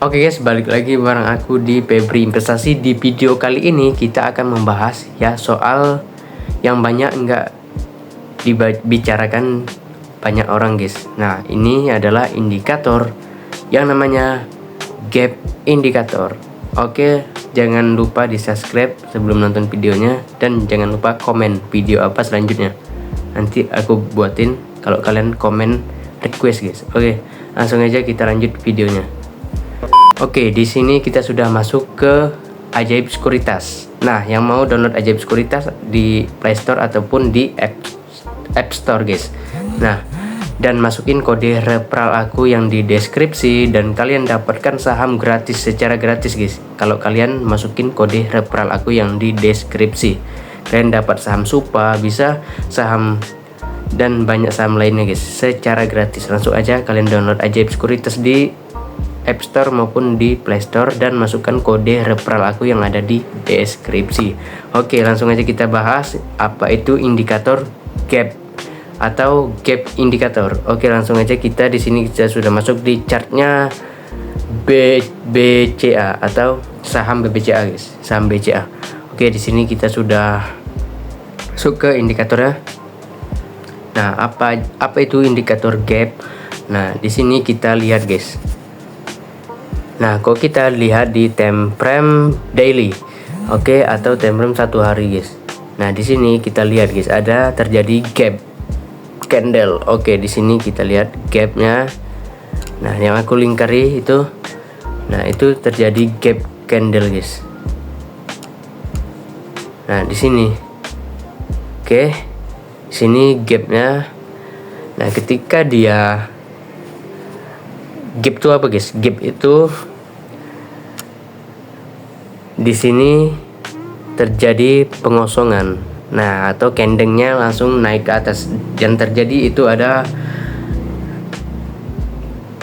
Oke guys, balik lagi bareng aku di Febri Investasi. Di video kali ini kita akan membahas ya soal yang banyak nggak dibicarakan banyak orang guys. Nah, ini adalah indikator yang namanya gap indikator. Oke, jangan lupa di subscribe sebelum nonton videonya, dan jangan lupa komen video apa selanjutnya. Nanti aku buatin kalau kalian komen request guys. Oke, langsung aja kita lanjut videonya. Oke, di sini kita sudah masuk ke Ajaib Sekuritas. Nah, yang mau download Ajaib Sekuritas di Play Store ataupun di App Store guys. Nah, dan masukin kode referral aku yang di deskripsi, dan kalian dapatkan saham gratis secara gratis guys. Kalau kalian masukin kode referral aku yang di deskripsi, kalian dapat saham Supa, bisa saham dan banyak saham lainnya guys secara gratis. Langsung aja kalian download Ajaib Sekuritas di App Store maupun di Play Store dan masukkan kode referral aku yang ada di deskripsi. Oke, langsung aja kita bahas apa itu indikator gap atau gap indikator. Oke, langsung aja kita di sini kita sudah masuk di chartnya BCA atau saham BCA guys, saham BCA. Oke, di sini kita sudah masuk ke indikatornya. Nah, apa itu indikator gap? Nah, di sini kita lihat guys. Nah, kok kita lihat di time frame daily, oke, atau time frame satu hari guys. Nah, di sini kita lihat guys, ada terjadi gap candle. Oke, di sini kita lihat gapnya. Nah, yang aku lingkari itu, nah itu terjadi gap candle guys. Nah, di sini, oke, sini gapnya. Nah, ketika dia gap itu apa guys? Gap itu di sini terjadi pengosongan. Nah, atau candlenya langsung naik ke atas. Yang terjadi itu ada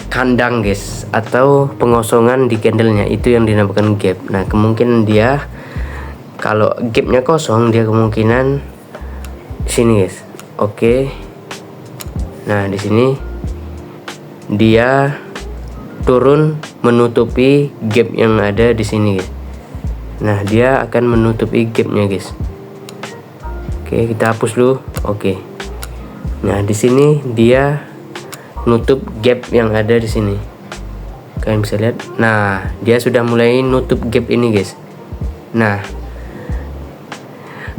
kandang guys, atau pengosongan di candlenya, itu yang dinamakan gap. Nah, kemungkinan dia kalau gapnya kosong, dia kemungkinan sini guys. Oke. Nah, di sini dia turun menutupi gap yang ada di sini guys. Nah, dia akan menutupi gapnya guys. Oke, kita hapus dulu. Oke. Nah, di sini dia nutup gap yang ada di sini. Kalian bisa lihat. Nah, dia sudah mulai nutup gap ini guys. Nah,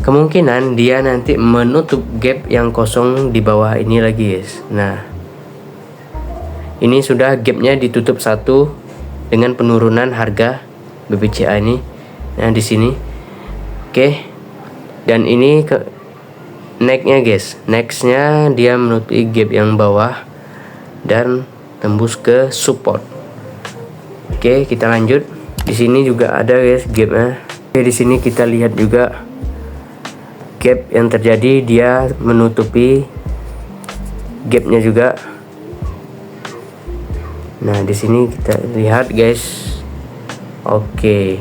kemungkinan dia nanti menutup gap yang kosong di bawah ini lagi guys. Nah, ini sudah gapnya ditutup satu dengan penurunan harga BBCA ini. Nah, di sini, oke, dan ini ke naiknya guys. Nextnya dia menutupi gap yang bawah dan tembus ke support. Oke, kita lanjut. Di sini juga ada guys gapnya. Oke, di sini kita lihat juga gap yang terjadi, dia menutupi gapnya juga. Nah, di sini kita lihat guys. Oke.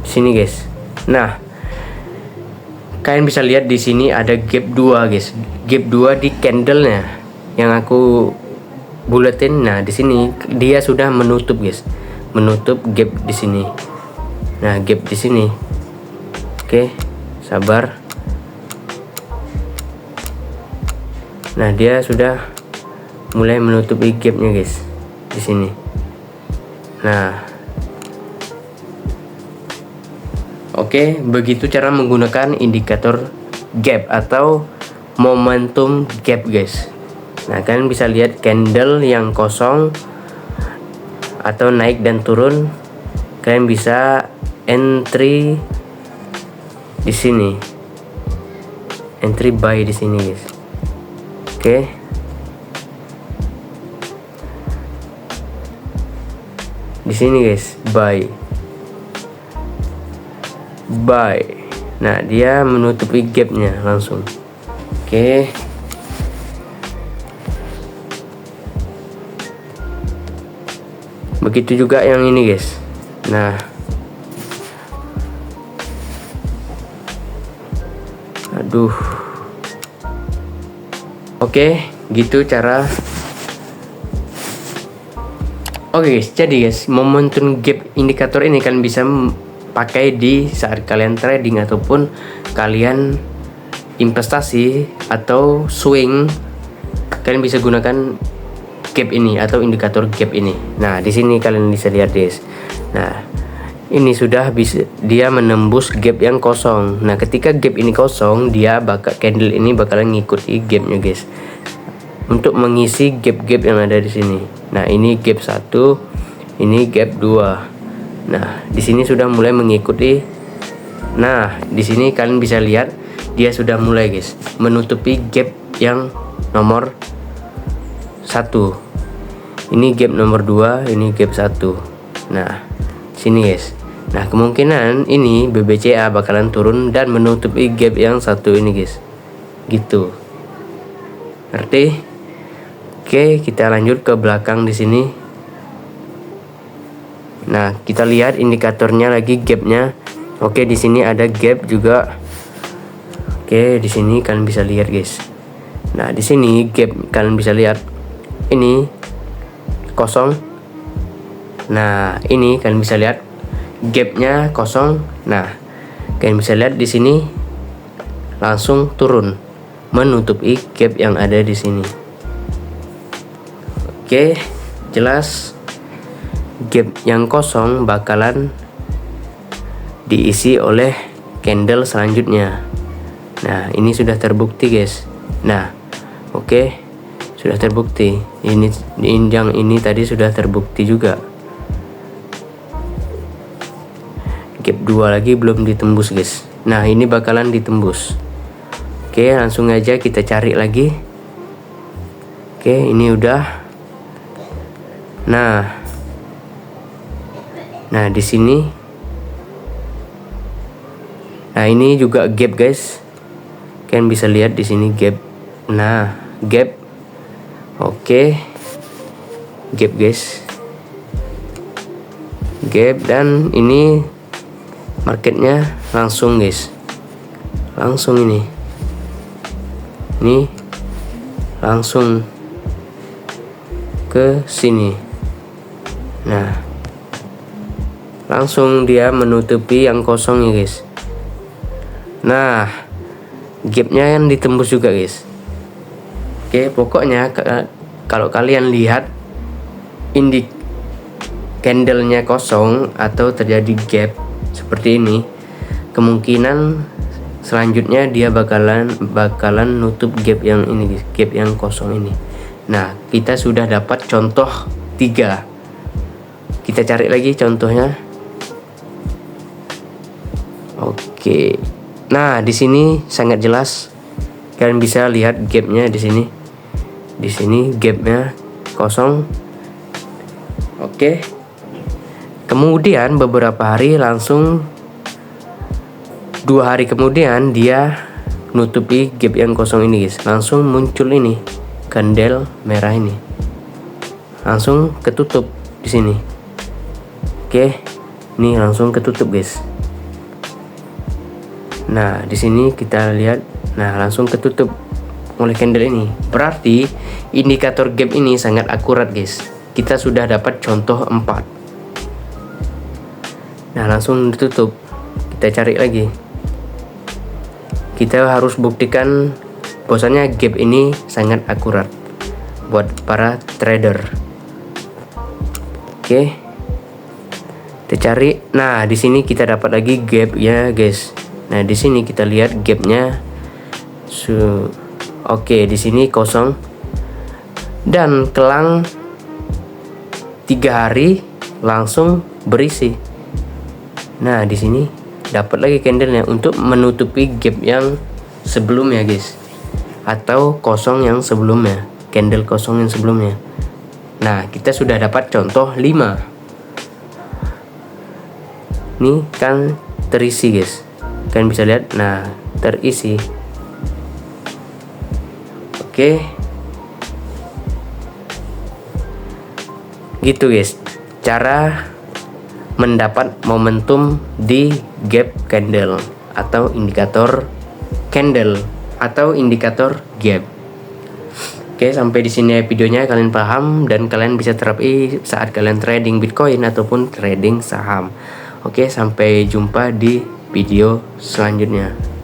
Sini guys. Nah, kalian bisa lihat di sini ada gap 2 guys. Gap 2 di candlenya yang aku buletin. Nah, di sini dia sudah menutup guys. Menutup gap di sini. Nah, gap di sini. Oke, sabar. Nah, dia sudah mulai menutupi gapnya guys di sini. Nah, oke, begitu cara menggunakan indikator gap atau momentum gap guys. Nah, kalian bisa lihat candle yang kosong atau naik dan turun. Kalian bisa entry di sini, entry buy di sini guys. Oke. Di sini guys, buy. Nah, dia menutupi gapnya langsung. Oke. Begitu juga yang ini guys. Nah, aduh. Oke, gitu cara Oke guys, jadi guys, momentum gap indikator ini kalian bisa pakai di saat kalian trading ataupun kalian investasi atau swing. Kalian bisa gunakan gap ini atau indikator gap ini. Nah, di sini kalian bisa lihat guys. Nah, ini sudah bisa dia menembus gap yang kosong. Nah, ketika gap ini kosong, dia candle ini bakalan ngikuti gapnya guys, untuk mengisi gap-gap yang ada di sini. Nah, ini gap 1, ini gap 2. Nah, di sini sudah mulai mengikuti. Nah, di sini kalian bisa lihat dia sudah mulai guys menutupi gap yang nomor 1. Ini gap nomor 2, ini gap 1. Nah, sini guys. Nah, kemungkinan ini BBCA bakalan turun dan menutupi gap yang 1 ini guys. Gitu. Ngerti? Oke, kita lanjut ke belakang di sini. Nah, kita lihat indikatornya lagi gapnya. Oke, di sini ada gap juga. Oke, di sini kalian bisa lihat guys. Nah, di sini gap kalian bisa lihat ini kosong. Nah, ini kalian bisa lihat gapnya kosong. Nah, kalian bisa lihat di sini langsung turun menutupi gap yang ada di sini. Oke, jelas gap yang kosong bakalan diisi oleh candle selanjutnya. Nah, ini sudah terbukti guys. Nah, oke, sudah terbukti. Ini yang ini tadi sudah terbukti juga. Gap 2 lagi belum ditembus guys. Nah, ini bakalan ditembus. Oke, langsung aja kita cari lagi. Oke, ini udah. Nah, di sini. Nah, ini juga gap guys. Kalian bisa lihat di sini gap. Nah, gap. Oke. Gap guys. Gap, dan ini marketnya langsung guys. Langsung ini. Ini langsung ke sini. Nah, langsung dia menutupi yang kosong ya guys. Nah, gapnya yang ditembus juga guys. Oke, pokoknya kalau kalian lihat candlenya kosong atau terjadi gap seperti ini, kemungkinan selanjutnya dia bakalan nutup gap yang ini guys, gap yang kosong ini. Nah, kita sudah dapat contoh 3. Kita cari lagi contohnya. Oke. Nah, di sini sangat jelas. Kalian bisa lihat gapnya di sini. Di sini gapnya kosong. Oke. Kemudian beberapa hari, langsung 2 hari kemudian dia nutupi gap yang kosong ini guys. Langsung muncul ini candle merah ini. Langsung ketutup di sini. Oke, ini langsung ketutup guys. Nah, di sini kita lihat, nah langsung ketutup oleh candle ini. Berarti indikator gap ini sangat akurat guys. Kita sudah dapat contoh 4. Nah, langsung ditutup. Kita cari lagi. Kita harus buktikan bahwasanya gap ini sangat akurat buat para trader. Oke. Kita cari. Nah, di sini kita dapat lagi gap ya guys. Nah, di sini kita lihat gapnya. Oke, di sini kosong dan kelang 3 hari langsung berisi. Nah, di sini dapat lagi candlenya untuk menutupi gap yang sebelumnya guys, atau kosong yang sebelumnya, candle kosong yang sebelumnya. Nah, kita sudah dapat contoh 5. Ini kan terisi guys. Kalian bisa lihat. Nah, terisi. Oke. Gitu guys. Cara mendapat momentum di gap candle atau indikator candle atau indikator gap. Oke, sampai di sini videonya, kalian paham dan kalian bisa terapi saat kalian trading Bitcoin ataupun trading saham. Oke, sampai jumpa di video selanjutnya.